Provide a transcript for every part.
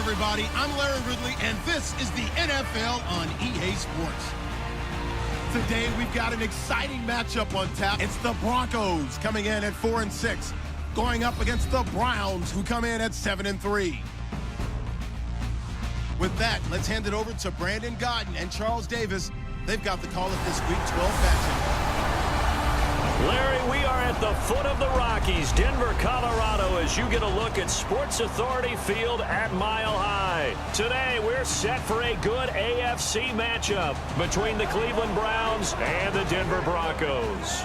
everybody. I'm Larry Ridley, and this is the NFL on EA Sports. Today, we've got an exciting matchup on tap. It's the Broncos coming in at 4-6, going up against the Browns, who come in at 7-3. With that, let's hand it over to Brandon Godden and Charles Davis. They've got the call of this Week 12 matchup. Larry, we are at the foot of the Rockies, Denver, Colorado, as you get a look at Sports Authority Field at Mile High. Today, we're set for a good AFC matchup between the Cleveland Browns and the Denver Broncos.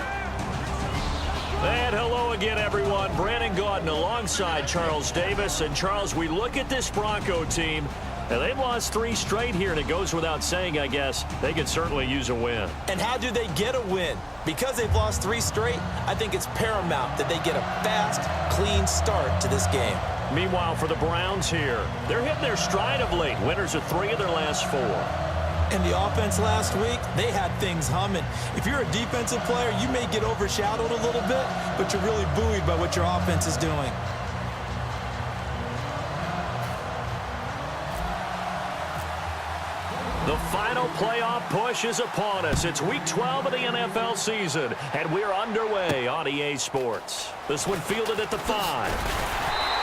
And hello again, everyone. Brandon Gaudin alongside Charles Davis. And, Charles, we look at this Bronco team, and they've lost 3 straight here, and it goes without saying, I guess, they could certainly use a win. And how do they get a win? Because they've lost 3 straight, I think it's paramount that they get a fast, clean start to this game. Meanwhile, for the Browns here, they're hitting their stride of late. Winners of 3 of their last 4. And the offense last week, they had things humming. If you're a defensive player, you may get overshadowed a little bit, but you're really buoyed by what your offense is doing. The final playoff push is upon us. It's Week 12 of the NFL season, and we're underway on EA Sports. This one fielded at the 5.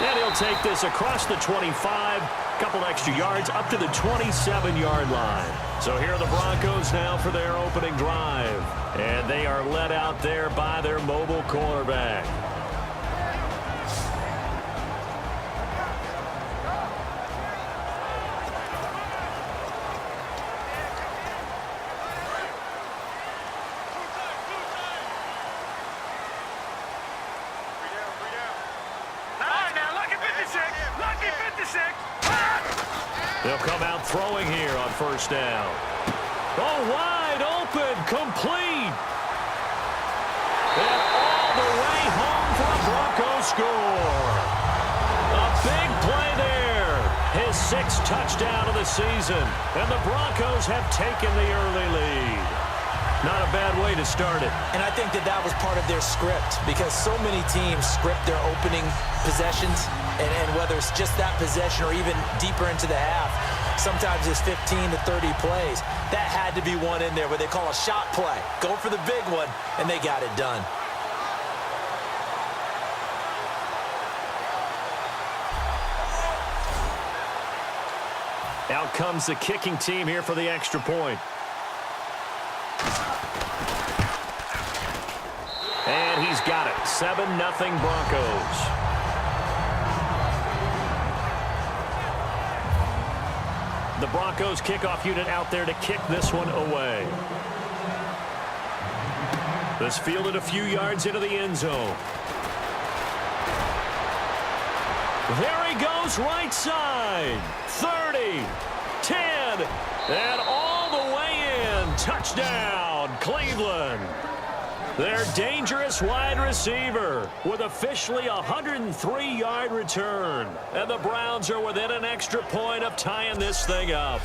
And he'll take this across the 25, couple extra yards up to the 27-yard line. So here are the Broncos now for their opening drive. And they are led out there by their mobile quarterback. They'll come out throwing here on first down. Oh, wide open, complete. And all the way home for a Broncos score. A big play there. His 6th touchdown of the season. And the Broncos have taken the early lead. Not a bad way to start it. And I think that was part of their script, because so many teams script their opening possessions, and whether it's just that possession or even deeper into the half, sometimes it's 15 to 30 plays. That had to be one in there where they call a shot play. Go for the big one, and they got it done. Out comes the kicking team here for the extra point. And he's got it. 7-0 Broncos. The Broncos kickoff unit out there to kick this one away. This fielded a few yards into the end zone. There he goes, right side. 30, 10, and all the way in. Touchdown, Cleveland. Their dangerous wide receiver with officially a 103-yard return. And the Browns are within an extra point of tying this thing up.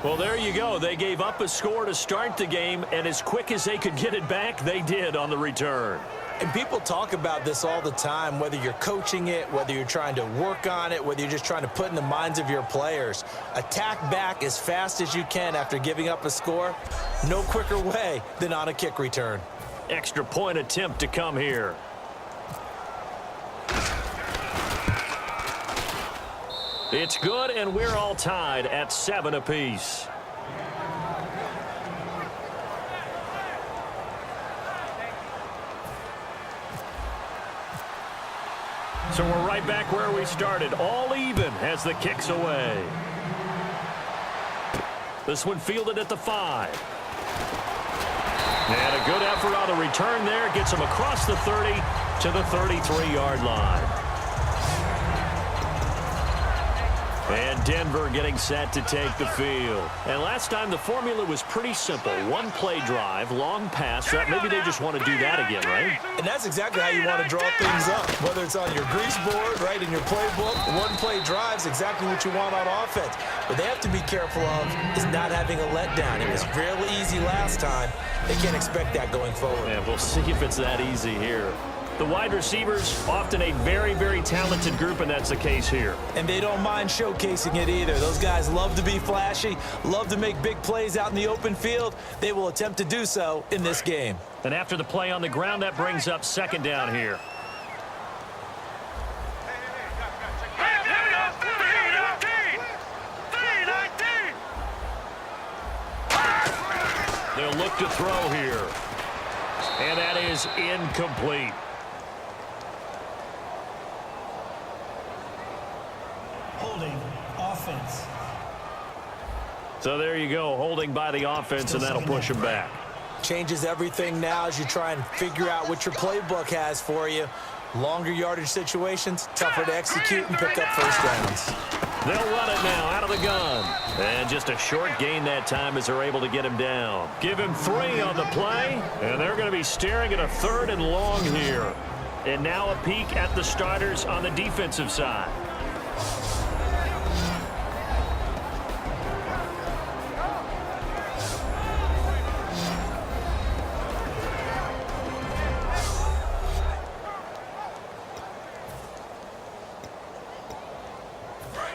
Well, there you go. They gave up a score to start the game, and as quick as they could get it back, they did on the return. And people talk about this all the time, whether you're coaching it, whether you're trying to work on it, whether you're just trying to put in the minds of your players. Attack back as fast as you can after giving up a score. No quicker way than on a kick return. Extra point attempt to come here. It's good, and we're all tied at 7 apiece. So we're right back where we started, all even as the kick's away. This one fielded at the 5. And a good effort on the return there. Gets him across the 30 to the 33-yard line. And Denver getting set to take the field. And last time the formula was pretty simple. One play drive, long pass. Maybe they just want to do that again, right? And that's exactly how you want to draw things up. Whether it's on your grease board, right, in your playbook, one play drive is exactly what you want on offense. What they have to be careful of is not having a letdown. It was really easy last time. They can't expect that going forward. And we'll see if it's that easy here. The wide receivers, often a very, very talented group, and that's the case here. And they don't mind showcasing it either. Those guys love to be flashy, love to make big plays out in the open field. They will attempt to do so in this game. And after the play on the ground, that brings up second down here. They'll look to throw here. And that is incomplete. Holding offense. So there you go, holding by the offense, and that'll push him back. Changes everything now as you try and figure out what your playbook has for you. Longer yardage situations, tougher to execute and pick up first downs. They'll run it now out of the gun. And just a short gain that time as they're able to get him down. Give him 3 on the play, and they're going to be staring at a 3rd and long here. And now a peek at the starters on the defensive side.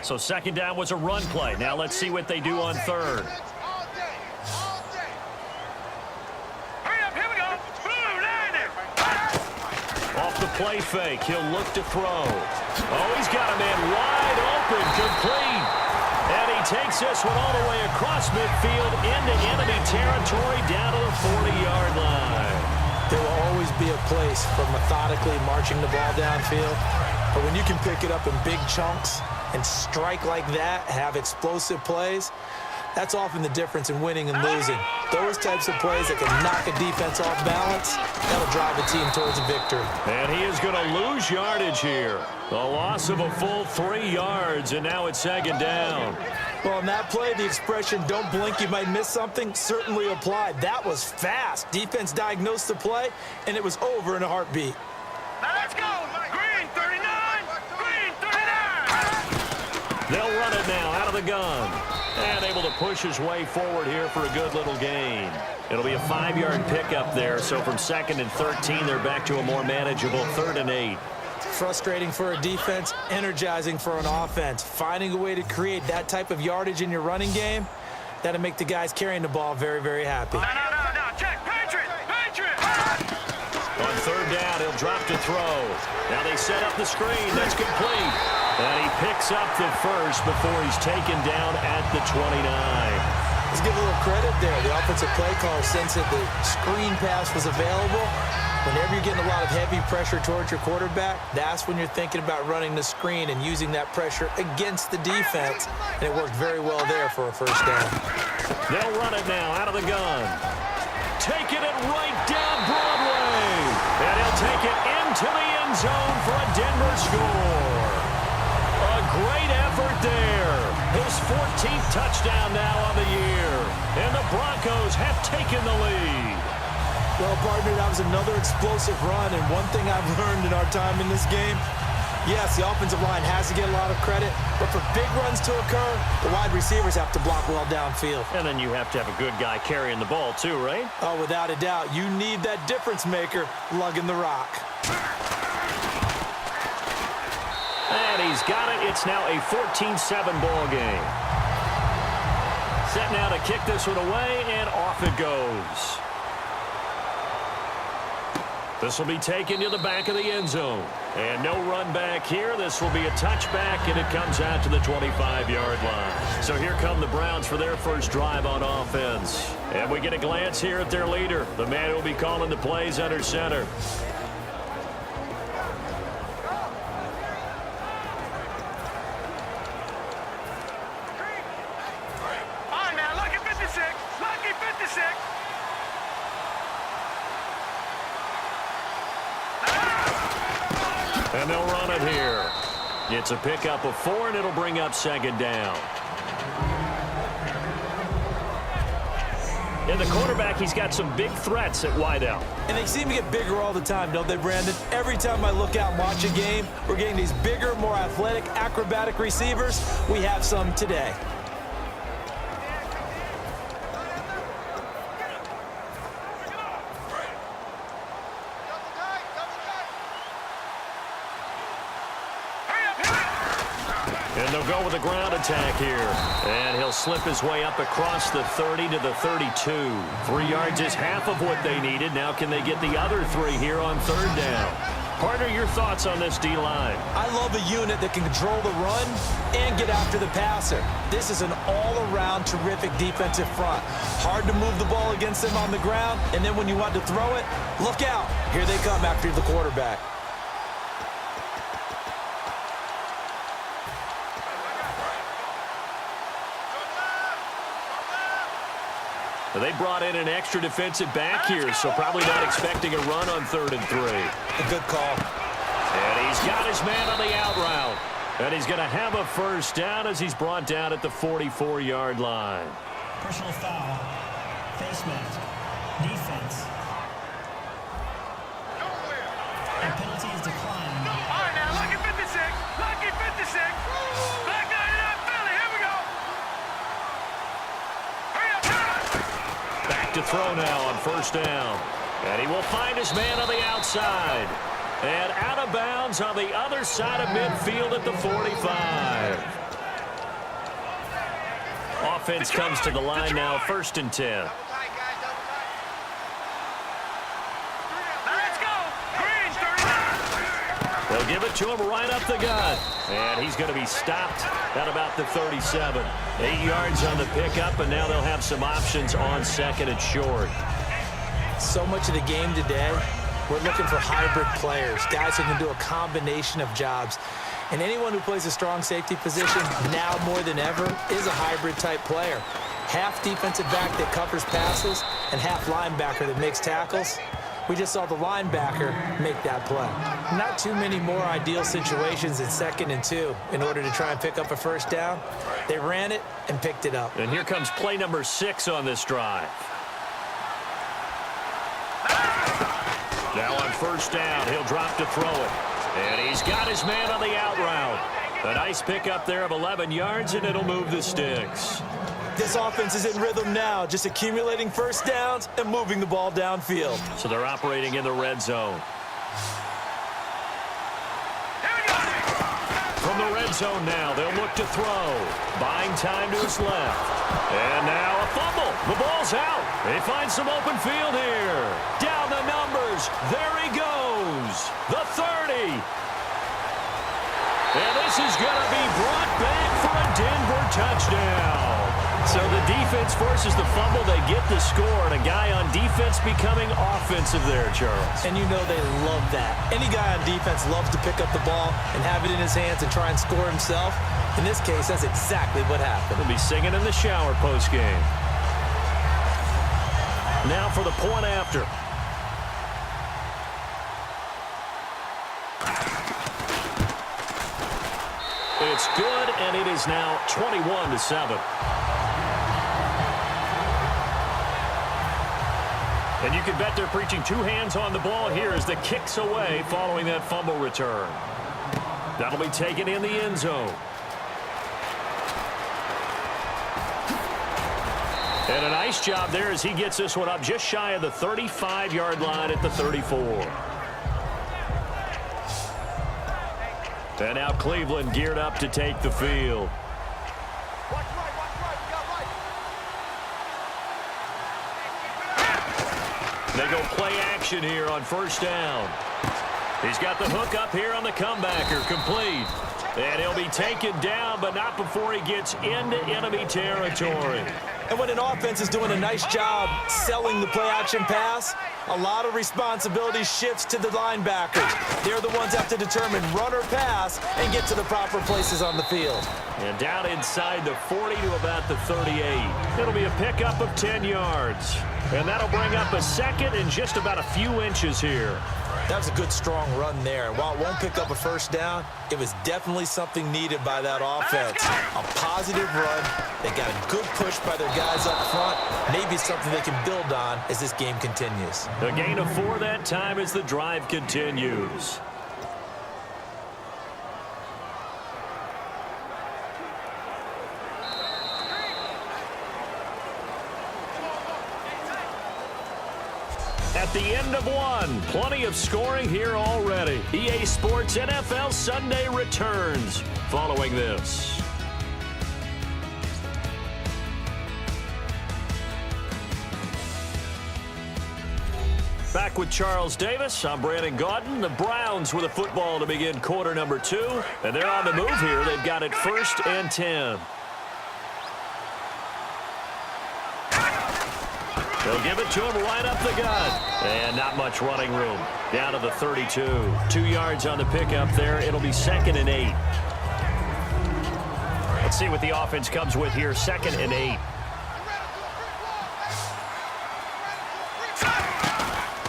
So second down was a run play. Now let's see what they do on 3rd. Off the play fake, he'll look to throw. Oh, he's got a man wide open, complete. And he takes this one all the way across midfield into enemy territory down to the 40-yard line. There will always be a place for methodically marching the ball downfield. But when you can pick it up in big chunks and strike like that, have explosive plays, that's often the difference in winning and losing. Those types of plays that can knock a defense off balance, that'll drive a team towards a victory. And he is going to lose yardage here. A loss of a full 3 yards, and now it's second down. Well, in that play, the expression, don't blink, you might miss something, certainly applied. That was fast. Defense diagnosed the play, and it was over in a heartbeat. Now let's go. Green 39. Green 39. They'll run it now out of the gun. And able to push his way forward here for a good little gain. It'll be a 5-yard pickup there. So from 2nd and 13, they're back to a more manageable 3rd and 8. Frustrating for a defense, energizing for an offense. Finding a way to create that type of yardage in your running game, that'll make the guys carrying the ball very, very happy. No. Check. Patriot. On 3rd down, he'll drop to throw. Now they set up the screen. That's complete. And he picks up the first before he's taken down at the 29. Let's give a little credit there. The offensive play caller sensed that the screen pass was available. Whenever you're getting a lot of heavy pressure towards your quarterback, that's when you're thinking about running the screen and using that pressure against the defense. And it worked very well there for a first down. They'll run it now out of the gun. Taking it right down Broadway. And he'll take it into the end zone for a Denver score. A great effort there. His 14th touchdown now on the year. And the Broncos have taken the lead. Well, partner, that was another explosive run. And one thing I've learned in our time in this game, yes, the offensive line has to get a lot of credit. But for big runs to occur, the wide receivers have to block well downfield. And then you have to have a good guy carrying the ball too, right? Oh, without a doubt. You need that difference maker lugging the rock. And he's got it. It's now a 14-7 ball game. Set now to kick this one away, and off it goes. This will be taken to the back of the end zone. And no run back here. This will be a touchback, and it comes out to the 25-yard line. So here come the Browns for their first drive on offense. And we get a glance here at their leader, the man who will be calling the plays under center. On now, lucky 56. Lucky 56. And they'll run it here. It's a pickup of 4, and it'll bring up second down. And the quarterback, he's got some big threats at wideout. And they seem to get bigger all the time, don't they, Brandon? Every time I look out and watch a game, we're getting these bigger, more athletic, acrobatic receivers. We have some today. And they'll go with a ground attack here. And he'll slip his way up across the 30 to the 32. 3 yards is half of what they needed. Now can they get the other 3 here on 3rd down? Partner, your thoughts on this D-line? I love a unit that can control the run and get after the passer. This is an all-around terrific defensive front. Hard to move the ball against them on the ground, and then when you want to throw it, look out. Here they come after the quarterback. They brought in an extra defensive back here, so probably not expecting a run on 3rd and 3. A good call. And he's got his man on the out route. And he's going to have a 1st down as he's brought down at the 44-yard line. Personal foul. Face mask. Defense. And penalty is declined. All right, now, lucky 56. Lucky 56. Black 99 Philly. Here we go. Hurry up, hurry up. Back to throw now on 1st down. And he will find his man on the outside. And out of bounds on the other side of midfield at the 45. Offense comes to the line now, 1st and 10. Let's go. Green, 39. They'll give it to him right up the gut. And he's going to be stopped at about the 37. 8 yards on the pickup, and now they'll have some options on 2nd and short. So much of the game today, we're looking for hybrid players, guys who can do a combination of jobs. And anyone who plays a strong safety position, now more than ever, is a hybrid-type player. Half defensive back that covers passes and half linebacker that makes tackles. We just saw the linebacker make that play. Not too many more ideal situations in 2nd and 2 in order to try and pick up a 1st down. They ran it and picked it up. And here comes play number 6 on this drive. Now on 1st down, he'll drop to throw it. And he's got his man on the out route. A nice pickup there of 11 yards, and it'll move the sticks. This offense is in rhythm now, just accumulating 1st downs and moving the ball downfield. So they're operating in the red zone. From the red zone now, they'll look to throw. Buying time to his left. And now a fumble. The ball's out. They find some open field here. Down the numbers. There he goes. The 30. And this is going to be brought back for a Denver touchdown. So the defense forces the fumble. They get the score, and a guy on defense becoming offensive there, Charles. And you know they love that. Any guy on defense loves to pick up the ball and have it in his hands and try and score himself. In this case, that's exactly what happened. He'll be singing in the shower post-game. Now for the point after. It's good, and it is now 21-7. And you can bet they're preaching 2 hands on the ball here as the kick's away following that fumble return. That'll be taken in the end zone. And a nice job there as he gets this one up just shy of the 35-yard line at the 34. And now Cleveland geared up to take the field. They go play action here on 1st down. He's got the hook up here on the comebacker, complete. And he'll be taken down, but not before he gets into enemy territory. And when an offense is doing a nice job selling the play-action pass, a lot of responsibility shifts to the linebackers. They're the ones that have to determine run or pass and get to the proper places on the field. And down inside the 40 to about the 38. It'll be a pickup of 10 yards. And that'll bring up a 2nd and just about a few inches here. That was a good, strong run there. And while it won't pick up a 1st down, it was definitely something needed by that offense. A positive run. They got a good push by their guys up front. Maybe something they can build on as this game continues. A gain of 4 that time as the drive continues. At the end of one, plenty of scoring here already. EA Sports NFL Sunday returns following this. Back with Charles Davis, I'm Brandon Gaudin. The Browns with a football to begin quarter number 2. And they're on the move here. They've got it 1st and 10. They'll give it to him right up the gut. And not much running room. Down to the 32. 2 yards on the pickup there. It'll be 2nd and 8. Let's see what the offense comes with here. 2nd and 8.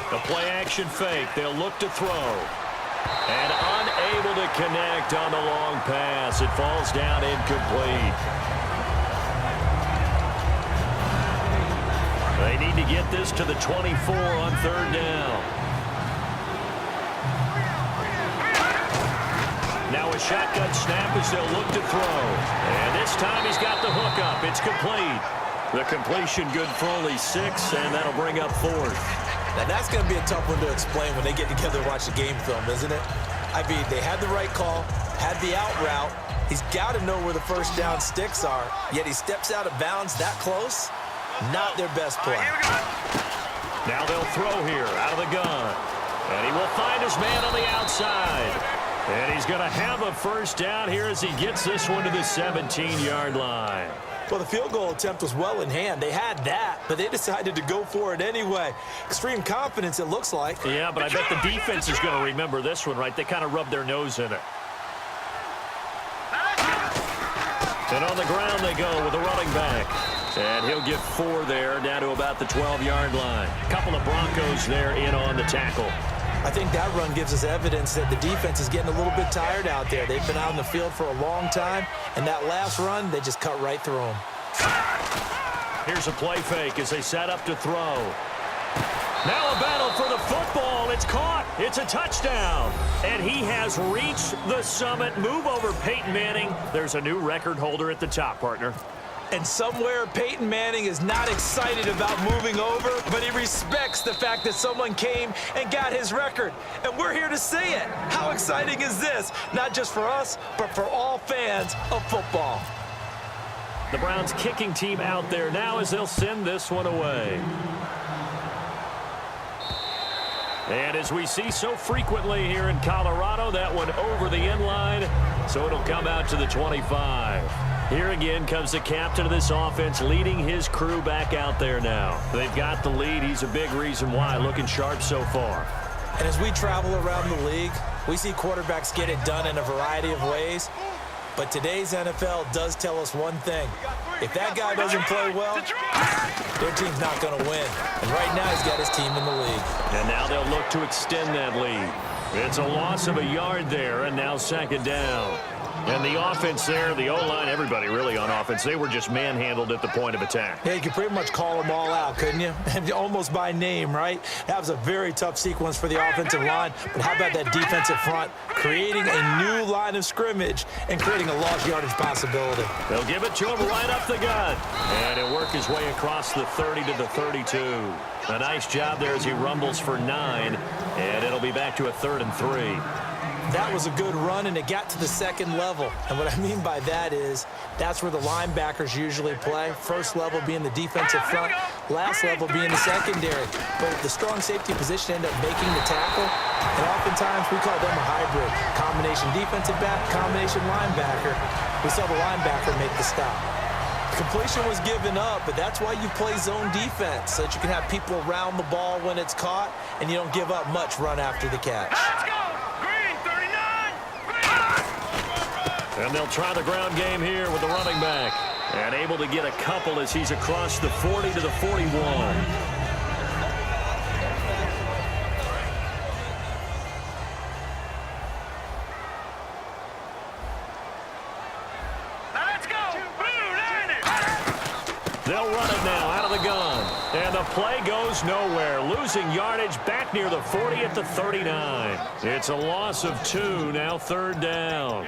The play-action fake. They'll look to throw. And unable to connect on the long pass. It falls down incomplete. They need to get this to the 24 on 3rd down. Now a shotgun snap as they'll look to throw. And this time he's got the hook up. It's complete. The completion good for only 6, and that'll bring up 4th. Now, that's going to be a tough one to explain when they get together and watch the game film, isn't it? I mean, they had the right call, had the out route. He's got to know where the 1st down sticks are, yet he steps out of bounds that close. Not their best play. Now they'll throw here out of the gun. And he will find his man on the outside. And he's going to have a 1st down here as he gets this one to the 17-yard line. Well, the field goal attempt was well in hand. They had that, but they decided to go for it anyway. Extreme confidence, it looks like. Yeah, but I bet the defense is going to remember this one, right? They kind of rubbed their nose in it. And on the ground they go with a running back. And he'll get 4 there, down to about the 12-yard line. A couple of Broncos there in on the tackle. I think that run gives us evidence that the defense is getting a little bit tired out there. They've been out on the field for a long time, and that last run, they just cut right through them. Here's a play fake as they set up to throw. Now a battle for the football. It's caught. It's a touchdown. And he has reached the summit. Move over Peyton Manning. There's a new record holder at the top, partner. And somewhere Peyton Manning is not excited about moving over, but he respects the fact that someone came and got his record. And we're here to see it. How exciting is this? Not just for us, but for all fans of football. The Browns kicking team out there now as they'll send this one away. And as we see so frequently here in Colorado, that one over the end line, so it'll come out to the 25. Here again comes the captain of this offense leading his crew back out there now. They've got the lead. He's a big reason why, looking sharp so far. And as we travel around the league, we see quarterbacks get it done in a variety of ways. But today's NFL does tell us one thing. If that guy doesn't play well, their team's not going to win. And right now he's got his team in the league. And now they'll look to extend that lead. It's a loss of a yard there, and now 2nd down. And the offense there, the O-line, everybody really on offense, they were just manhandled at the point of attack. Yeah, you could pretty much call them all out, couldn't you? Almost by name, right? That was a very tough sequence for the offensive line. But how about that defensive front creating a new line of scrimmage and creating a lost yardage possibility? They'll give it to him right up the gut. And he'll work his way across the 30 to the 32. A nice job there as he rumbles for 9. And it'll be back to a 3rd and 3. That was a good run, and it got to the 2nd level. And what I mean by that is that's where the linebackers usually play. First level being the defensive front, last level being the secondary. But the strong safety position ended up making the tackle, and oftentimes we call them a hybrid. Combination defensive back, combination linebacker. We saw the linebacker make the stop. Completion was given up, but that's why you play zone defense, so that you can have people around the ball when it's caught, and you don't give up much run after the catch. Let's go! Green, 39! And they'll try the ground game here with the running back. And able to get a couple as he's across the 40 to the 41. They'll run it now out of the gun. And the play goes nowhere. Losing yardage back near the 40 at the 39. It's a loss of 2, now 3rd down.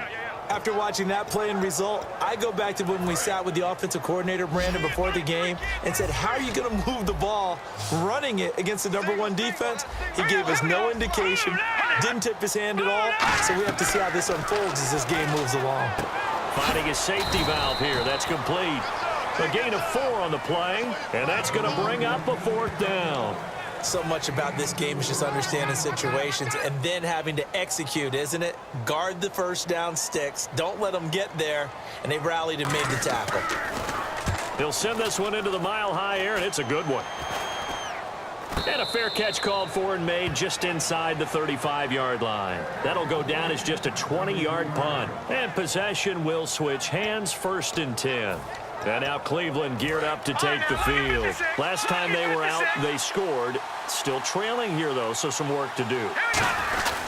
After watching that play and result, I go back to when we sat with the offensive coordinator, Brandon, before the game and said, how are you going to move the ball running it against the #1 defense? He gave us no indication, didn't tip his hand at all, so we have to see how this unfolds as this game moves along. Finding a safety valve here. That's complete. A gain of 4 on the play, and that's going to bring up a 4th down. So much about this game is just understanding situations and then having to execute, isn't it? Guard the first down sticks. Don't let them get there. And they rallied and made the tackle. They'll send this one into the mile-high air, and it's a good one. And a fair catch called for and made just inside the 35-yard line. That'll go down as just a 20-yard punt. And possession will switch hands, 1st and 10. And now Cleveland geared up to take the field. Last time they were out, they scored. Still trailing here, though, so some work to do.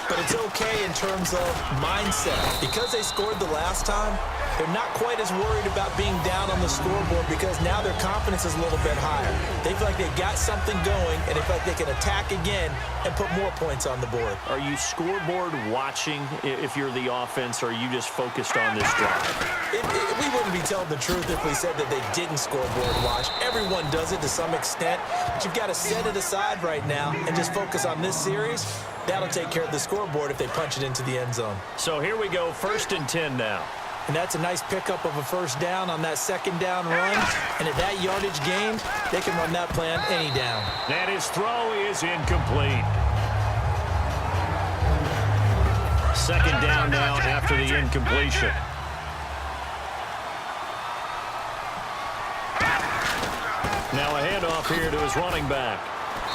But it's okay in terms of mindset. Because they scored the last time, they're not quite as worried about being down on the scoreboard because now their confidence is a little bit higher. They feel like they've got something going, and they feel like they can attack again and put more points on the board. Are you scoreboard watching if you're the offense, or are you just focused on this drive? We wouldn't be telling the truth if we said that they didn't scoreboard watch. Everyone does it to some extent, but you've got to set it aside right now and just focus on this series. That'll take care of the scoreboard if they punch it into the end zone. So here we go, 1st and 10 now. And that's a nice pickup of a 1st down on that 2nd down run. And at that yardage gained, they can run that play on any down. And his throw is incomplete. 2nd down now after the incompletion. Now a handoff here to his running back.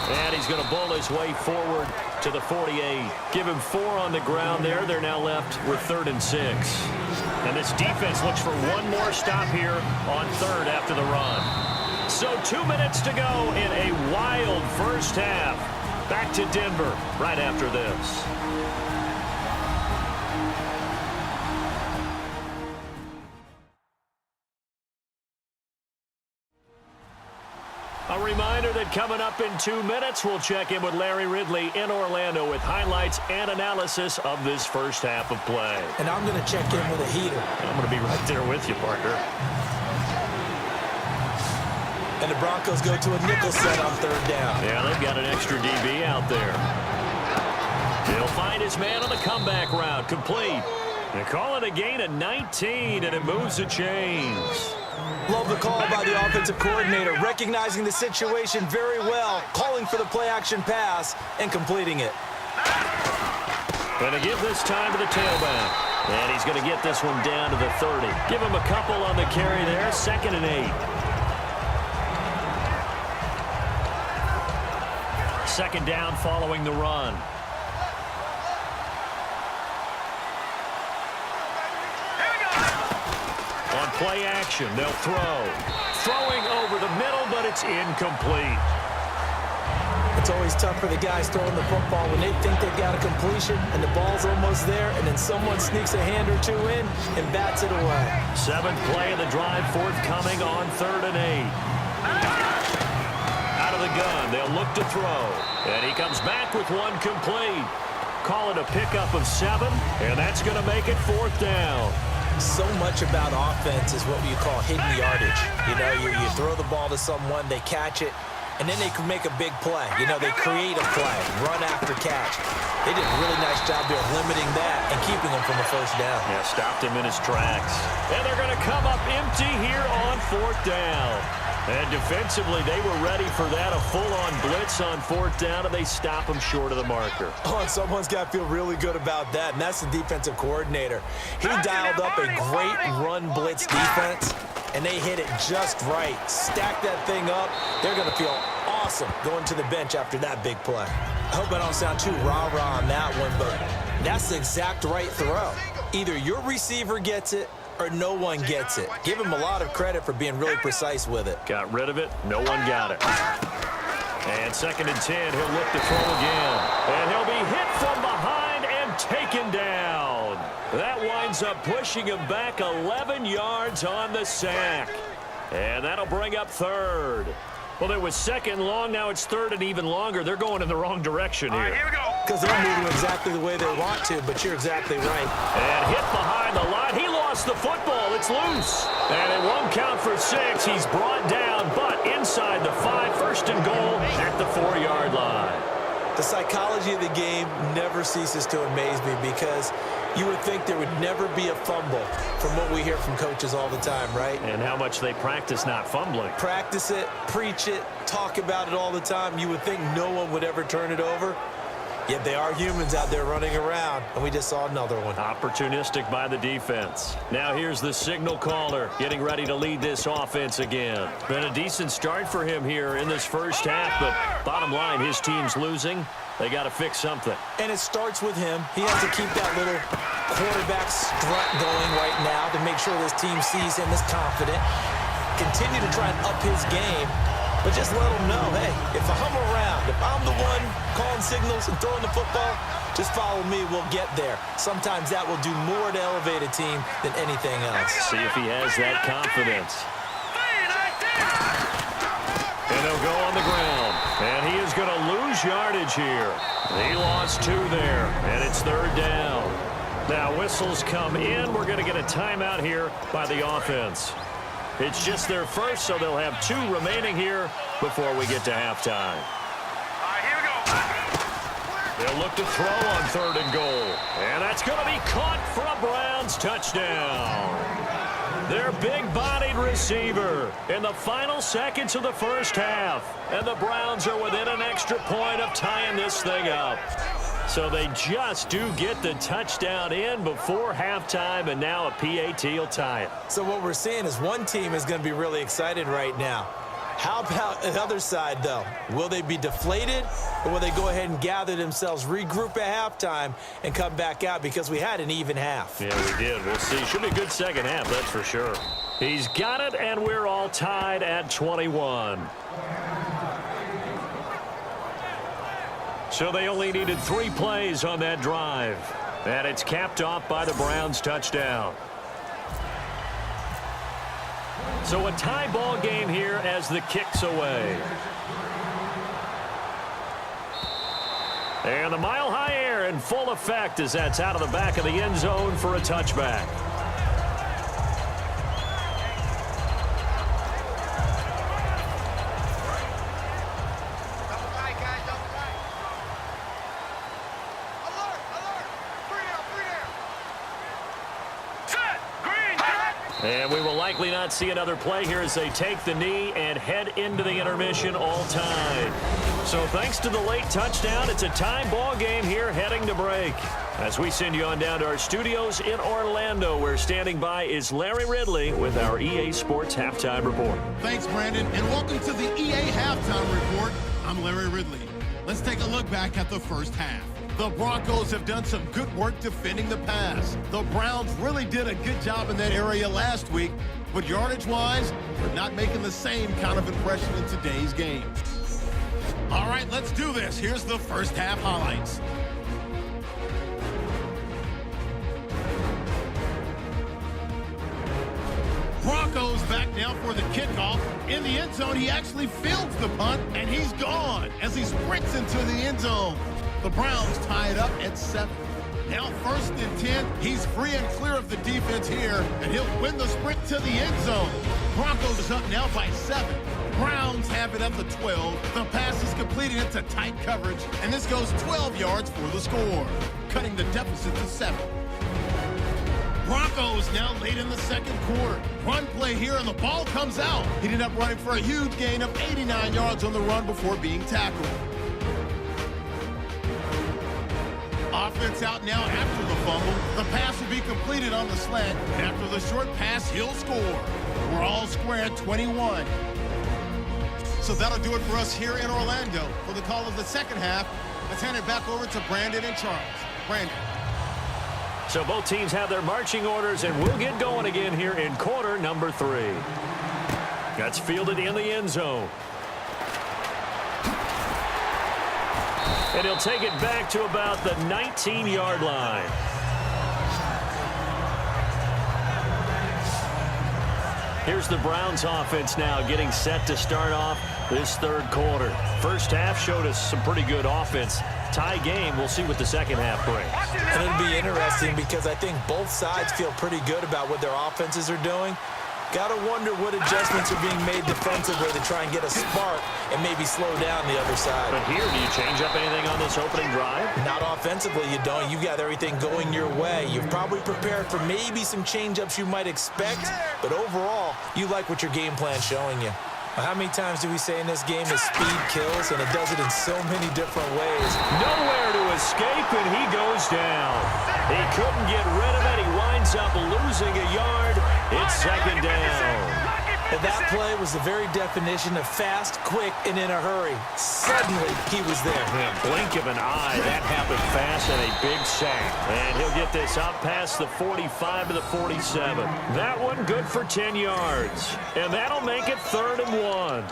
And he's going to bowl his way forward to the 48. Give him 4 on the ground there. They're now left with 3rd and 6. And this defense looks for one more stop here on 3rd after the run. So 2 minutes to go in a wild first half. Back to Denver right after this. A reminder that coming up in 2 minutes, we'll check in with Larry Ridley in Orlando with highlights and analysis of this first half of play. And I'm going to check in with a heater. I'm going to be right there with you, partner. And the Broncos go to a nickel set on 3rd down. Yeah, they've got an extra DB out there. He'll find his man on the comeback route, complete. They call it a gain of 19, and it moves the chains. Love the call by the offensive coordinator, recognizing the situation very well, calling for the play-action pass, and completing it. Going to give this time to the tailback. And he's going to get this one down to the 30. Give him a couple on the carry there, 2nd and 8. 2nd down following the run. On play action, they'll throw. Throwing over the middle, but it's incomplete. It's always tough for the guys throwing the football when they think they've got a completion and the ball's almost there, and then someone sneaks a hand or 2 in and bats it away. 7th play of the drive forthcoming on 3rd and 8. Out of the gun, they'll look to throw. And he comes back with one complete. Call it a pickup of 7, and that's going to make it 4th down. So much about offense is what you call hidden yardage. You know, you throw the ball to someone, they catch it, and then they can make a big play. You know, they create a play, run after catch. They did a really nice job there of limiting that and keeping him from the 1st down. Yeah, stopped him in his tracks. And they're going to come up empty here on 4th down. And defensively, they were ready for that, a full-on blitz on 4th down, and they stop him short of the marker. Oh, and someone's got to feel really good about that, and that's the defensive coordinator. He dialed up a great run blitz defense, and they hit it just right. Stack that thing up. They're going to feel awesome going to the bench after that big play. I hope I don't sound too rah-rah on that one, but that's the exact right throw. Either your receiver gets it or no one gets it. Give him a lot of credit for being really precise with it. Got rid of it. No one got it. And 2nd and 10. He'll look to throw again. And he'll be hit from behind and taken down. That winds up pushing him back 11 yards on the sack. And that'll bring up 3rd. Well, it was second and long. Now it's third and even longer. They're going in the wrong direction All right, here. here we go. Because they're moving exactly the way they want to, but you're exactly right. And hit behind the line. He lost the football. It's loose. And it won't count for 6. He's brought down, but inside the 5, first and goal at the 4-yard line. The psychology of the game never ceases to amaze me because you would think there would never be a fumble from what we hear from coaches all the time, right? And how much they practice not fumbling. Practice it, preach it, talk about it all the time. You would think no one would ever turn it over. Yet they are humans out there running around, and we just saw another one. Opportunistic by the defense. Now here's the signal caller getting ready to lead this offense again. Been a decent start for him here in this first half, but bottom line, his team's losing. They got to fix something. And it starts with him. He has to keep that little quarterback strut going right now to make sure this team sees him as confident. Continue to try and up his game. But just let them know, hey, if I'm around, if I'm the one calling signals and throwing the football, just follow me, we'll get there. Sometimes that will do more to elevate a team than anything else. See if he has that confidence. And they'll go on the ground. And he is going to lose yardage here. He lost 2 there, and it's third down. Now whistles come in. We're going to get a timeout here by the offense. It's just their first, so they'll have 2 remaining here before we get to halftime. All right, here we go. They'll look to throw on third and goal. And that's going to be caught for a Browns touchdown. Their big-bodied receiver in the final seconds of the first half. And the Browns are within an extra point of tying this thing up. So they just do get the touchdown in before halftime, and now a PAT will tie it. So what we're seeing is one team is going to be really excited right now. How about the other side, though? Will they be deflated, or will they go ahead and gather themselves, regroup at halftime, and come back out because we had an even half? Yeah, we did. We'll see. Should be a good second half, that's for sure. He's got it, and we're all tied at 21. So they only needed 3 plays on that drive. And it's capped off by the Browns touchdown. So a tie ball game here as the kick's away. And the mile-high air in full effect as that's out of the back of the end zone for a touchback. And we will likely not see another play here as they take the knee and head into the intermission all tied. So thanks to the late touchdown, it's a tie ball game here heading to break. As we send you on down to our studios in Orlando, where standing by is Larry Ridley with our EA Sports Halftime Report. Thanks, Brandon, and welcome to the EA Halftime Report. I'm Larry Ridley. Let's take a look back at the first half. The Broncos have done some good work defending the pass. The Browns really did a good job in that area last week, but yardage-wise, they're not making the same kind of impression in today's game. All right, let's do this. Here's the first half highlights. Broncos back now for the kickoff. In the end zone, he actually fields the punt, and he's gone as he sprints into the end zone. The Browns tie it up at 7. Now 1st and 10. He's free and clear of the defense here, and he'll win the sprint to the end zone. Broncos is up now by 7. Browns have it at the 12. The pass is completed into tight coverage, and this goes 12 yards for the score, cutting the deficit to 7. Broncos now late in the second quarter. Run play here, and the ball comes out. He ended up running for a huge gain of 89 yards on the run before being tackled. Offense out now after the fumble. The pass will be completed on the slant. After the short pass, he'll score. We're all square at 21. So that'll do it for us here in Orlando. For the call of the second half, let's hand it back over to Brandon and Charles. Brandon. So both teams have their marching orders, and we'll get going again here in quarter number 3. That's fielded in the end zone. And he'll take it back to about the 19-yard line. Here's the Browns offense now getting set to start off this third quarter. First half showed us some pretty good offense. Tie game. We'll see what the second half brings. And it'll be interesting because I think both sides feel pretty good about what their offenses are doing. Got to wonder what adjustments are being made defensively to try and get a spark and maybe slow down the other side. But here, do you change up anything on this opening drive? Not offensively, you don't. You've got everything going your way. You've probably prepared for maybe some change-ups you might expect, but overall, you like what your game plan's showing you. How many times do we say in this game that speed kills, and it does it in so many different ways? Nowhere to escape, and he goes down. He couldn't get rid of it. He winds up losing a yard. It's second down. But that play was the very definition of fast, quick, and in a hurry. Suddenly, he was there. In a blink of an eye, that happened fast and a big sack. And he'll get this up past the 45 to the 47. That one good for 10 yards. And that'll make it 3rd and 1.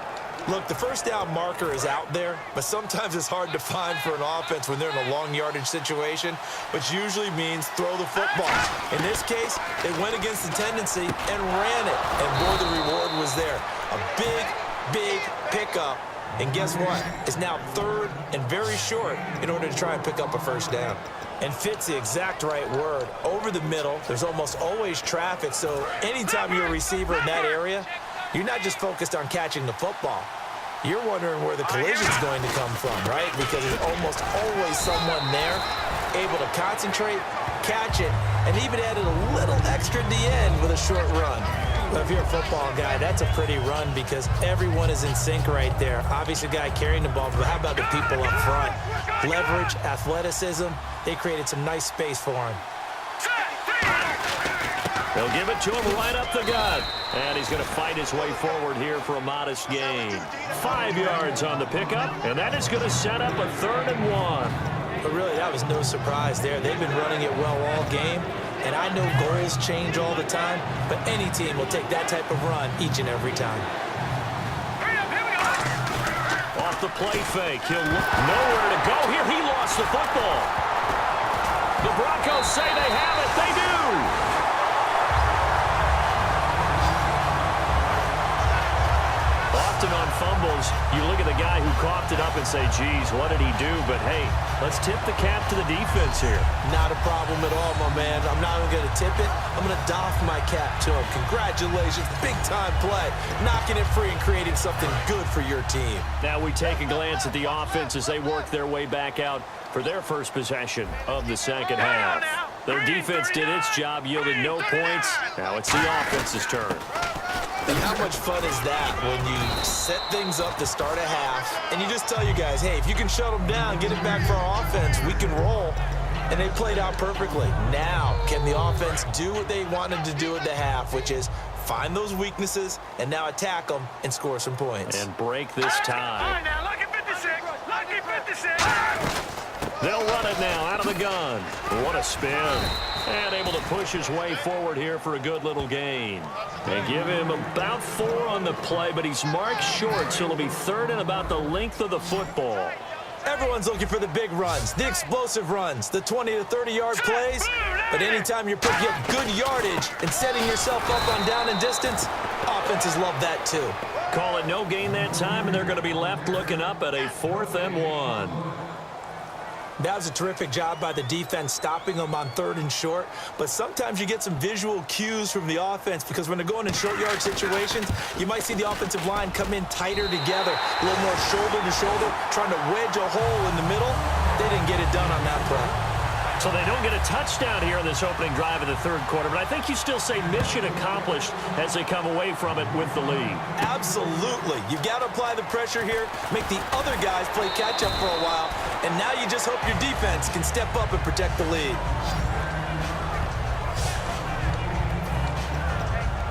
Look, the first down marker is out there, but sometimes it's hard to find for an offense when they're in a long yardage situation, which usually means throw the football. In this case, they went against the tendency and ran it, and boy, the reward was there. A big, big pickup, and guess what? It's now 3rd and very short in order to try and pick up a first down. And fit's the exact right word. Over the middle, there's almost always traffic, so anytime you're a receiver in that area, you're not just focused on catching the football. You're wondering where the collision's going to come from, right? Because there's almost always someone there able to concentrate, catch it, and even added a little extra at the end with a short run. But if you're a football guy, that's a pretty run because everyone is in sync right there. Obviously, the guy carrying the ball, but how about the people up front? Leverage, athleticism, they created some nice space for him. They'll give it to him right up the gut. And he's going to fight his way forward here for a modest gain. 5 yards on the pickup, and that is going to set up a 3rd and 1. But really, that was no surprise there. They've been running it well all game, and I know goals change all the time, but any team will take that type of run each and every time. Off the play fake. He'll look nowhere to go here. He lost the football. The Broncos say they have it. They do. Often on fumbles, you look at the guy who coughed it up and say, geez, what did he do? But, hey, let's tip the cap to the defense here. Not a problem at all, my man. I'm not even going to tip it. I'm going to doff my cap to him. Congratulations. Big-time play. Knocking it free and creating something good for your team. Now we take a glance at the offense as they work their way back out for their first possession of the second half. Their defense did its job, yielded no points. Now it's the offense's turn. And how much fun is that when you set things up to start a half and you just tell you guys, hey, if you can shut them down, get it back for our offense, we can roll. And they played out perfectly. Now, can the offense do what they wanted to do at the half, which is find those weaknesses and now attack them and score some points. And break this tie. Now, lucky 56. Lucky 56. They'll run it now out of the gun. What a spin. And able to push his way forward here for a good little gain. They give him about 4 on the play, but he's marked short, so it'll be 3rd and about the length of the football. Everyone's looking for the big runs, the explosive runs, the 20 to 30-yard plays. But anytime you're picking up good yardage and setting yourself up on down and distance, offenses love that too. Call it no gain that time, and they're going to be left looking up at a 4th and 1. That was a terrific job by the defense stopping them on 3rd and short. But sometimes you get some visual cues from the offense because when they're going in short yard situations, you might see the offensive line come in tighter together, a little more shoulder to shoulder, trying to wedge a hole in the middle. They didn't get it done on that play. So they don't get a touchdown here in this opening drive of the third quarter, but I think you still say mission accomplished as they come away from it with the lead. Absolutely. You've got to apply the pressure here, make the other guys play catch-up for a while, and now you just hope your defense can step up and protect the lead.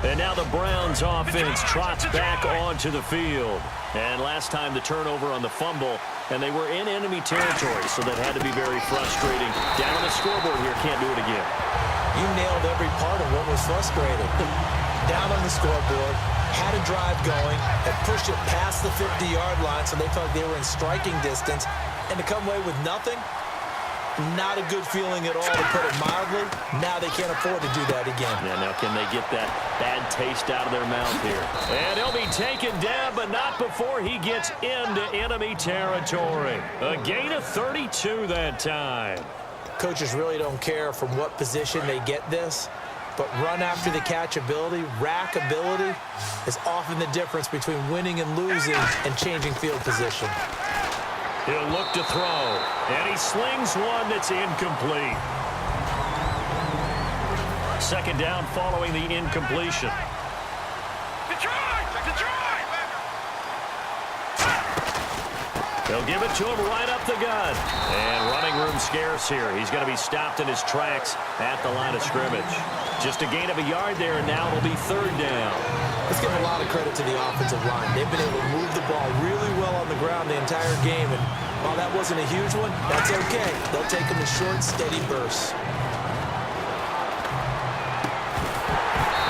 And now the Browns offense trots back onto the field. And last time the turnover on the fumble, and they were in enemy territory, so that had to be very frustrating. Down on the scoreboard here, can't do it again. You nailed every part of what was frustrating. Down on the scoreboard, had a drive going, had pushed it past the 50-yard line, so they felt they were in striking distance, and to come away with nothing, Not a good feeling at all, to put it mildly. Now they can't afford to do that again. Yeah, now can they get that bad taste out of their mouth here? And he'll be taken down, but not before he gets into enemy territory. A gain of 32 that time. Coaches really don't care from what position they get this, but run after the catch ability, rack ability, is often the difference between winning and losing and changing field position. He'll look to throw, and he slings one that's incomplete. Second down following the incompletion. They'll give it to him right up the gut. And running room scarce here. He's going to be stopped in his tracks at the line of scrimmage. Just a gain of a yard there, and now it'll be third down. Let's give a lot of credit to the offensive line. They've been able to move the ball really well on the ground the entire game, and while that wasn't a huge one, that's okay. They'll take them in short, steady bursts.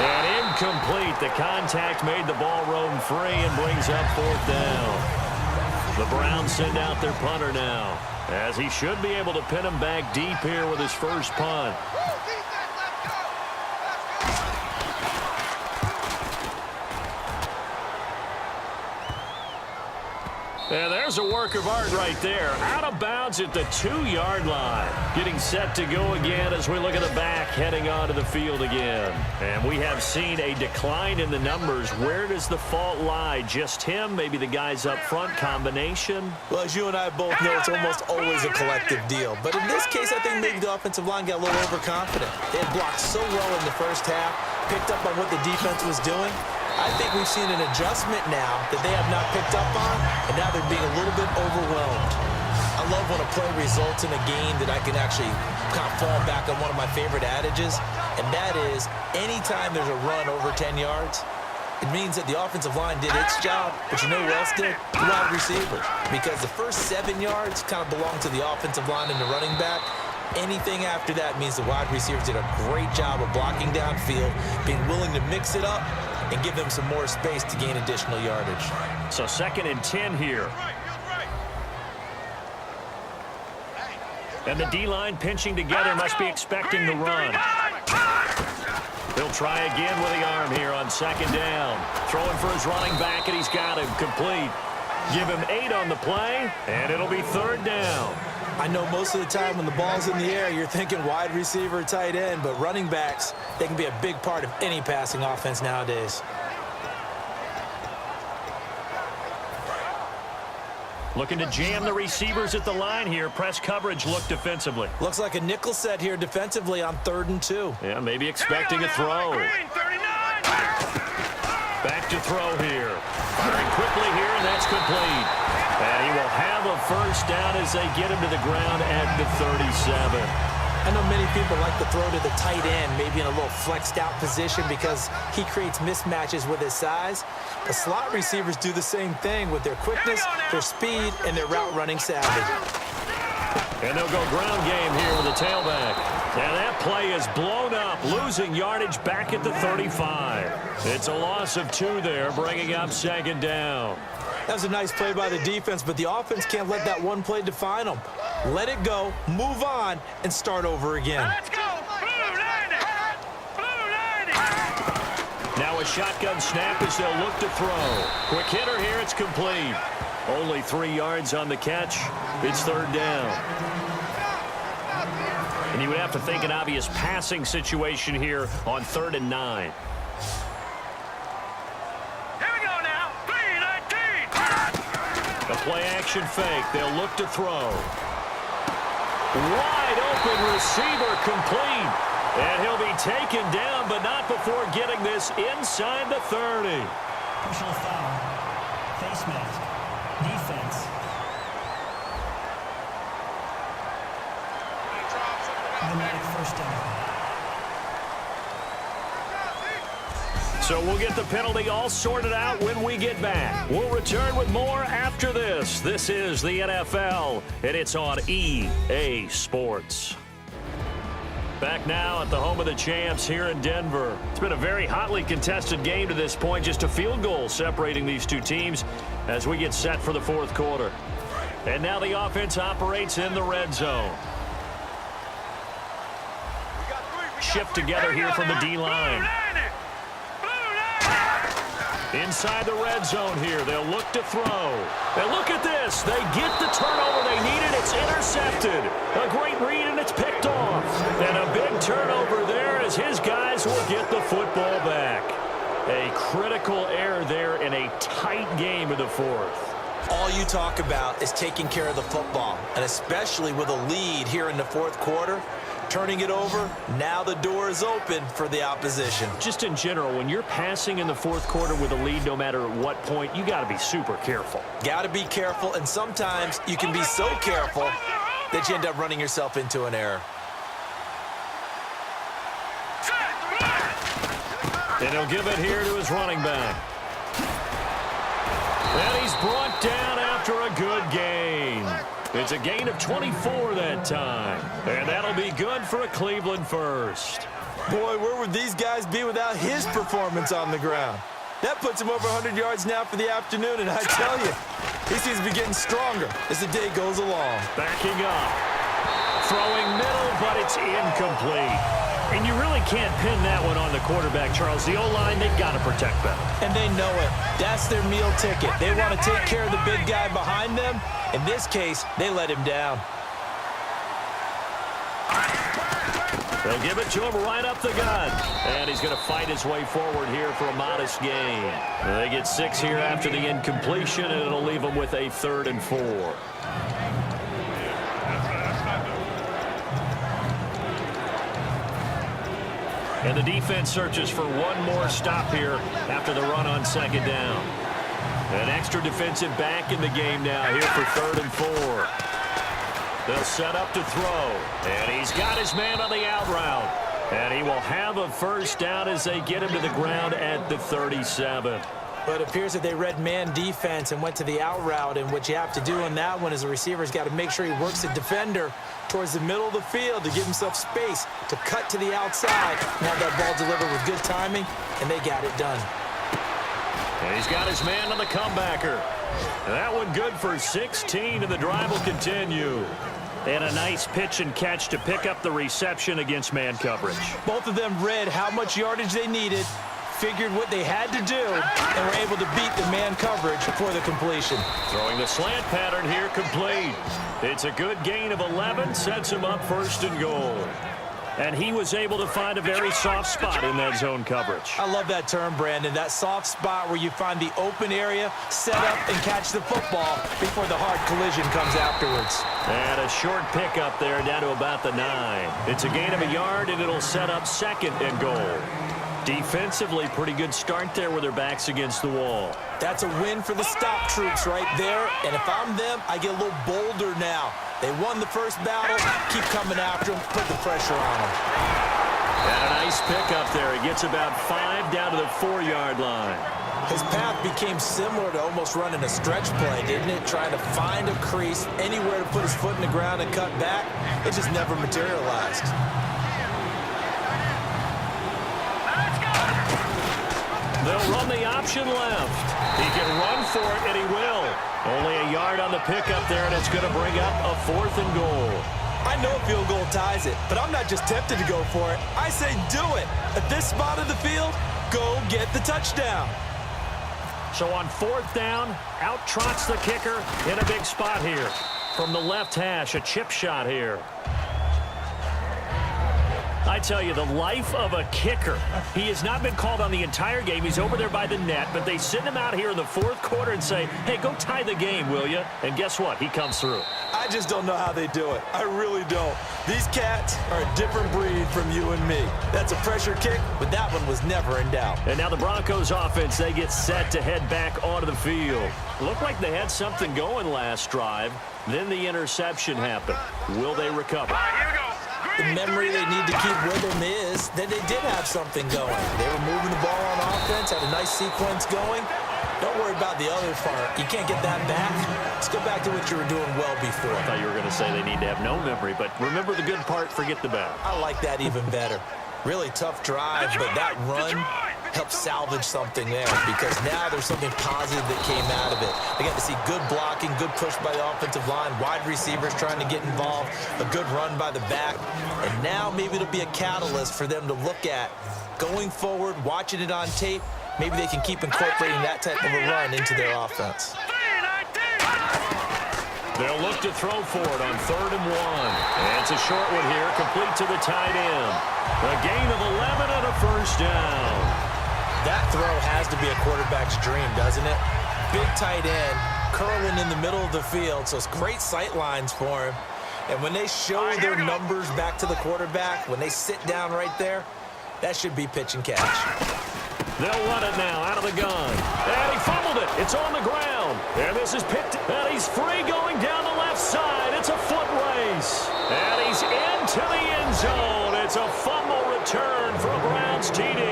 And incomplete. The contact made the ball roam free and brings up fourth down. The Browns send out their punter now, as he should be able to pin him back deep here with his first punt. And there's a work of art right there. Out of bounds at the 2-yard line. Getting set to go again as we look at the back heading onto the field again. And we have seen a decline in the numbers. Where does the fault lie? Just him? Maybe the guys up front? Combination? Well, as you and I both know, it's almost always a collective deal. But in this case, I think maybe the offensive line got a little overconfident. They had blocked so well in the first half, picked up on what the defense was doing. I think we've seen an adjustment now that they have not picked up on, and now they're being a little bit overwhelmed. I love when a play results in a game that I can actually kind of fall back on one of my favorite adages, and that is anytime there's a run over 10 yards, it means that the offensive line did its job, but you know who else did? The wide receivers. Because the first 7 yards kind of belong to the offensive line and the running back. Anything after that means the wide receivers did a great job of blocking downfield, being willing to mix it up, and give them some more space to gain additional yardage. So 2nd and 10 here. And the D-line pinching together, must be expecting the run. He'll try again with the arm here on 2nd down. Throwing for his running back, and he's got him complete. Give him 8 on the play, and it'll be 3rd down. I know most of the time when the ball's in the air, you're thinking wide receiver, tight end, but running backs, they can be a big part of any passing offense nowadays. Looking to jam the receivers at the line here. Press coverage look defensively. Looks like a nickel set here defensively on 3rd and 2. Yeah, maybe expecting a throw. Back to throw here. Firing quickly here, and that's complete. And he will have a first down as they get him to the ground at the 37. I know many people like to throw to the tight end, maybe in a little flexed out position because he creates mismatches with his size. The slot receivers do the same thing with their quickness, their speed, and their route running savvy. And they'll go ground game here with the tailback. And that play is blown up, losing yardage back at the 35. It's a loss of 2 there, bringing up 2nd down. That was a nice play by the defense, but the offense can't let that one play define them. Let it go, move on, and start over again. Let's go! Blue 90! Blue 90! Now a shotgun snap as they'll look to throw. Quick hitter here, it's complete. Only 3 yards on the catch. It's 3rd down. And you would have to think an obvious passing situation here on 3rd and 9. A play-action fake. They'll look to throw. Wide open receiver complete. And he'll be taken down, but not before getting this inside the 30. Personal foul. Face mask. Defense. Automatic first down. So we'll get the penalty all sorted out when we get back. We'll return with more after this. This is the NFL, and it's on EA Sports. Back now at the home of the champs here in Denver. It's been a very hotly contested game to this point. Just a field goal separating these two teams as we get set for the 4th quarter. And now the offense operates in the red zone. shift together here from the D-line. Inside the red zone here, they'll look to throw. And look at this. They get the turnover they needed. It's intercepted. A great read, and it's picked off. And a big turnover there as his guys will get the football back. A critical error there in a tight game of the fourth. All you talk about is taking care of the football, and especially with a lead here in the fourth quarter. Turning it over, now the door is open for the opposition. Just in general, when you're passing in the fourth quarter with a lead, no matter at what point, you got to be super careful. Got to be careful, and sometimes you can be so careful that you end up running yourself into an error. And he'll give it here to his running back. And he's brought down after a good gain. It's a gain of 24 that time. And that'll be good for a Cleveland first. Boy, where would these guys be without his performance on the ground? That puts him over 100 yards now for the afternoon, and I tell you, he seems to be getting stronger as the day goes along. Backing up. Throwing middle, but it's incomplete. And you really can't pin that one on the quarterback, Charles. The O-line, they've got to protect them. And they know it. That's their meal ticket. They want to take care of the big guy behind them. In this case, they let him down. They'll give it to him right up the gut. And he's going to fight his way forward here for a modest gain. They get 6 here after the incompletion, and it'll leave them with a 3rd and 4. And the defense searches for one more stop here after the run on 2nd down. An extra defensive back in the game now here for 3rd and 4. They'll set up to throw. And he's got his man on the out route. And he will have a first down as they get him to the ground at the 37. But it appears that they read man defense and went to the out route, and what you have to do on that one is the receiver's got to make sure he works the defender towards the middle of the field to give himself space to cut to the outside and have that ball delivered with good timing, and they got it done. And he's got his man on the comebacker. And that one good for 16, and the drive will continue. And a nice pitch and catch to pick up the reception against man coverage. Both of them read how much yardage they needed, figured what they had to do, and were able to beat the man coverage for the completion. Throwing the slant pattern here, complete. It's a good gain of 11, sets him up 1st and goal. And he was able to find a very soft spot in that zone coverage. I love that term, Brandon. That soft spot where you find the open area, set up, and catch the football before the hard collision comes afterwards. And a short pickup there down to about the 9. It's a gain of a yard, and it'll set up 2nd and goal. Defensively, pretty good start there with their backs against the wall. That's a win for the stop troops right there. And if I'm them, I get a little bolder now. They won the first battle. Keep coming after them. Put the pressure on them. And a nice pickup there. He gets about 5 down to the 4-yard line. His path became similar to almost running a stretch play, didn't it? Trying to find a crease, anywhere to put his foot in the ground and cut back. It just never materialized. They'll run the option left. He can run for it, and he will. Only a yard on the pickup there, and it's going to bring up a 4th and goal. I know a field goal ties it, but I'm not just tempted to go for it. I say do it. At this spot of the field, go get the touchdown. So on 4th down, out trots the kicker in a big spot here. From the left hash, a chip shot here. I tell you, the life of a kicker. He has not been called on the entire game. He's over there by the net, but they send him out here in the 4th quarter and say, hey, go tie the game, will you? And guess what? He comes through. I just don't know how they do it. I really don't. These cats are a different breed from you and me. That's a pressure kick, but that one was never in doubt. And now the Broncos offense, they get set to head back onto the field. Looked like they had something going last drive. Then the interception happened. Will they recover? Here we go. The memory they need to keep with them is that they did have something going. They were moving the ball on offense, had a nice sequence going. Don't worry about the other part. You can't get that back. Let's go back to what you were doing well before. I thought you were going to say they need to have no memory, but remember the good part, forget the bad. I like that even better. Really tough drive, but that run, help salvage something there, because now there's something positive that came out of it. They got to see good blocking, good push by the offensive line, wide receivers trying to get involved, a good run by the back, and now maybe it'll be a catalyst for them to look at going forward, watching it on tape. Maybe they can keep incorporating that type of a run into their offense. They'll look to throw for it on 3rd and 1. And it's a short one here, complete to the tight end. A gain of 11 and a first down. That throw has to be a quarterback's dream, doesn't it? Big tight end, curling in the middle of the field, so it's great sight lines for him. And when they show their numbers back to the quarterback, when they sit down right there, that should be pitch and catch. They'll run it now out of the gun. And he fumbled it. It's on the ground. And this is picked. And he's free going down the left side. It's a foot race. And he's into the end zone. It's a fumble return for a Browns TD.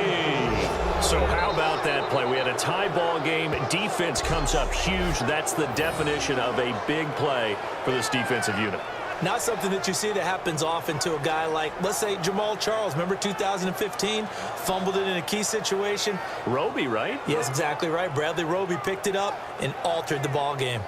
So how about that play? We had a tie ball game. Defense comes up huge. That's the definition of a big play for this defensive unit. Not something that you see that happens often to a guy like, let's say, Jamal Charles. Remember 2015? Fumbled it in a key situation. Roby, right? Yes, exactly right. Bradley Roby picked it up and altered the ball game.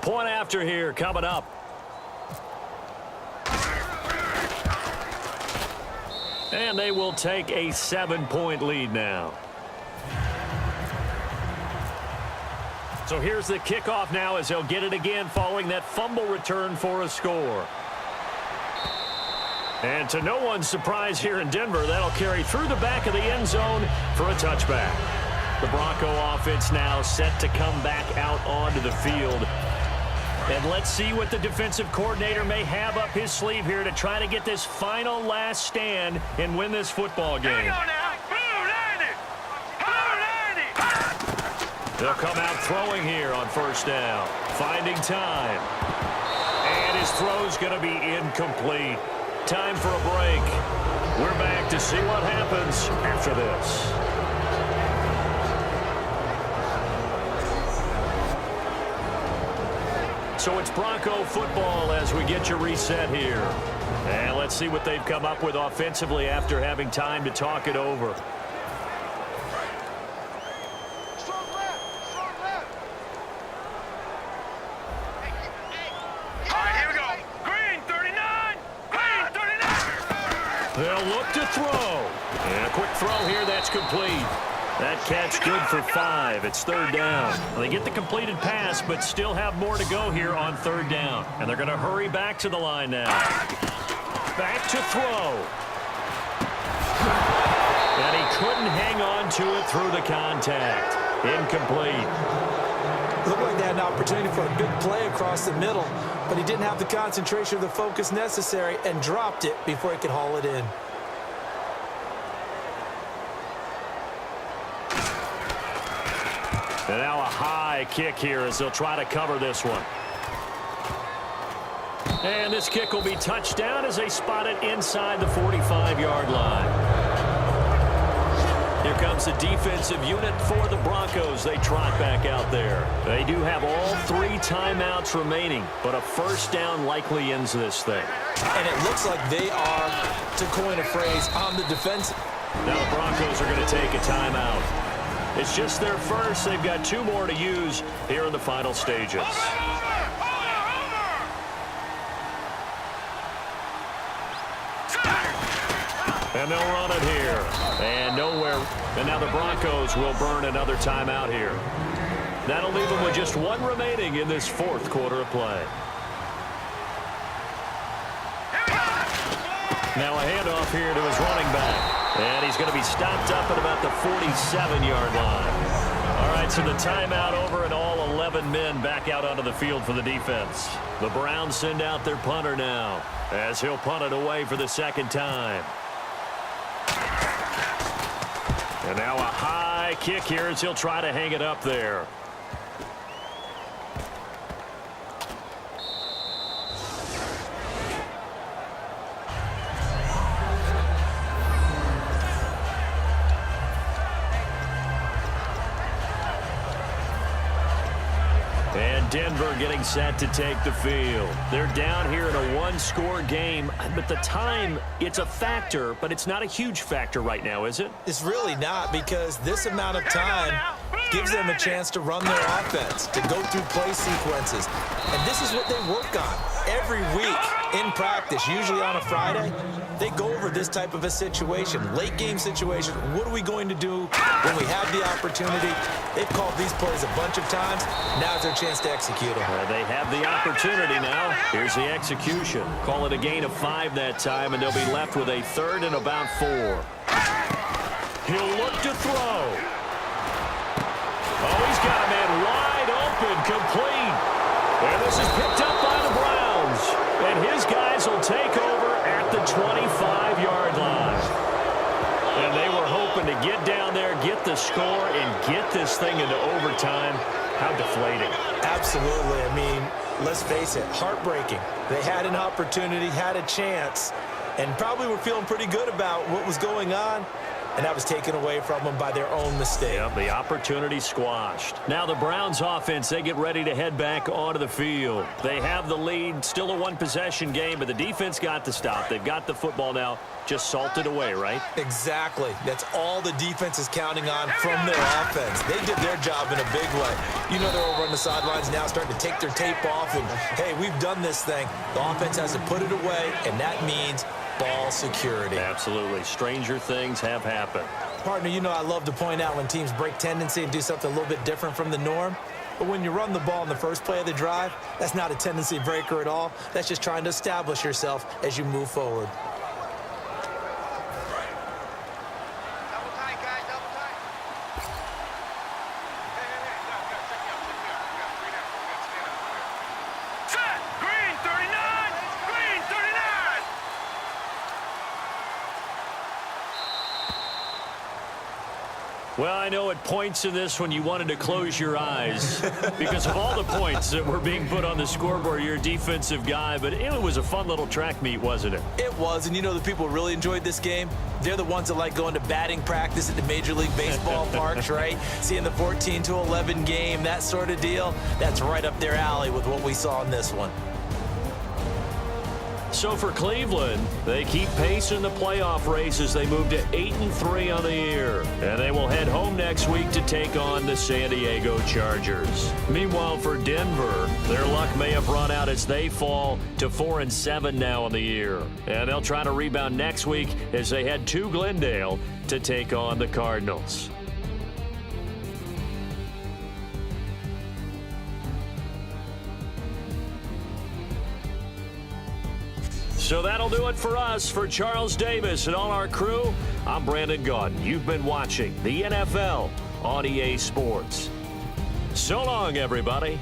Point after here coming up. And they will take a 7-point lead now. So here's the kickoff now as they'll get it again following that fumble return for a score. And to no one's surprise here in Denver, that'll carry through the back of the end zone for a touchback. The Bronco offense now set to come back out onto the field. And let's see what the defensive coordinator may have up his sleeve here to try to get this final last stand and win this football game. They'll come out throwing here on first down. Finding time. And his throw's going to be incomplete. Time for a break. We're back to see what happens after this. So it's Bronco football as we get you reset here. And let's see what they've come up with offensively after having time to talk it over. They'll look to throw. And a quick throw here, that's complete. That catch good for 5. It's 3rd down. Well, they get the completed pass, but still have more to go here on 3rd down. And they're going to hurry back to the line now. Back to throw. And he couldn't hang on to it through the contact. Incomplete. Looked like they had an opportunity for a big play across the middle, but he didn't have the concentration or the focus necessary and dropped it before he could haul it in. And now a high kick here as they'll try to cover this one. And this kick will be touched down as they spot it inside the 45-yard line. Here comes the defensive unit for the Broncos. They trot back out there. They do have all 3 timeouts remaining, but a first down likely ends this thing. And it looks like they are, to coin a phrase, on the defensive. Now the Broncos are going to take a timeout. It's just their first. They've got 2 more to use here in the final stages. And they'll run it here. And nowhere. And now the Broncos will burn another timeout here. That'll leave them with just 1 remaining in this 4th quarter of play. Now a handoff here to his running back. And he's going to be stopped up at about the 47-yard line. All right, so the timeout over and all 11 men back out onto the field for the defense. The Browns send out their punter now as he'll punt it away for the 2nd time. And now a high kick here as he'll try to hang it up there. And Denver getting set to take the field. They're down here in a one-score game, but the time, it's a factor, but it's not a huge factor right now, is it? It's really not, because this amount of time gives them a chance to run their offense, to go through play sequences. And this is what they work on every week in practice, usually on a Friday. They go over this type of a situation, late game situation. What are we going to do when we have the opportunity? They've called these plays a bunch of times. Now's their chance to execute them. They have the opportunity now. Here's the execution. Call it a gain of 5 that time, and they'll be left with a 3rd and about 4. He'll look to throw. Oh, he's got a man wide open, complete. And this is picked up by the Browns. And his guys will take over at the 25-yard line. And they were hoping to get down there, get the score, and get this thing into overtime. How deflating. Absolutely. I mean, let's face it, heartbreaking. They had an opportunity, had a chance, and probably were feeling pretty good about what was going on. And that was taken away from them by their own mistake. Yeah, the opportunity squashed. Now the Browns offense, they get ready to head back onto the field. They have the lead, still a one-possession game, but the defense got the stop. They've got the football now, just salted away, right? Exactly. That's all the defense is counting on from their offense. They did their job in a big way. You know they're over on the sidelines now starting to take their tape off, and, hey, we've done this thing. The offense has to put it away, and that means ball security. Absolutely. Stranger things have happened. Partner, you know I love to point out when teams break tendency and do something a little bit different from the norm. But when you run the ball in the first play of the drive, that's not a tendency breaker at all. That's just trying to establish yourself as you move forward. Double tight, guys, double tight. Set! Green 39! Green 39! Well, I know at points in this when you wanted to close your eyes because of all the points that were being put on the scoreboard. You're a defensive guy, but it was a fun little track meet, wasn't it? It was, and you know the people who really enjoyed this game? They're the ones that like going to batting practice at the Major League Baseball parks, right? Seeing the 14-11 game, that sort of deal. That's right up their alley with what we saw in this one. So for Cleveland, they keep pace in the playoff race as they move to 8-3 on the year. And they will head home next week to take on the San Diego Chargers. Meanwhile, for Denver, their luck may have run out as they fall to 4-7 now on the year. And they'll try to rebound next week as they head to Glendale to take on the Cardinals. So that'll do it for us. For Charles Davis and all our crew, I'm Brandon Gaudin. You've been watching the NFL on EA Sports. So long, everybody.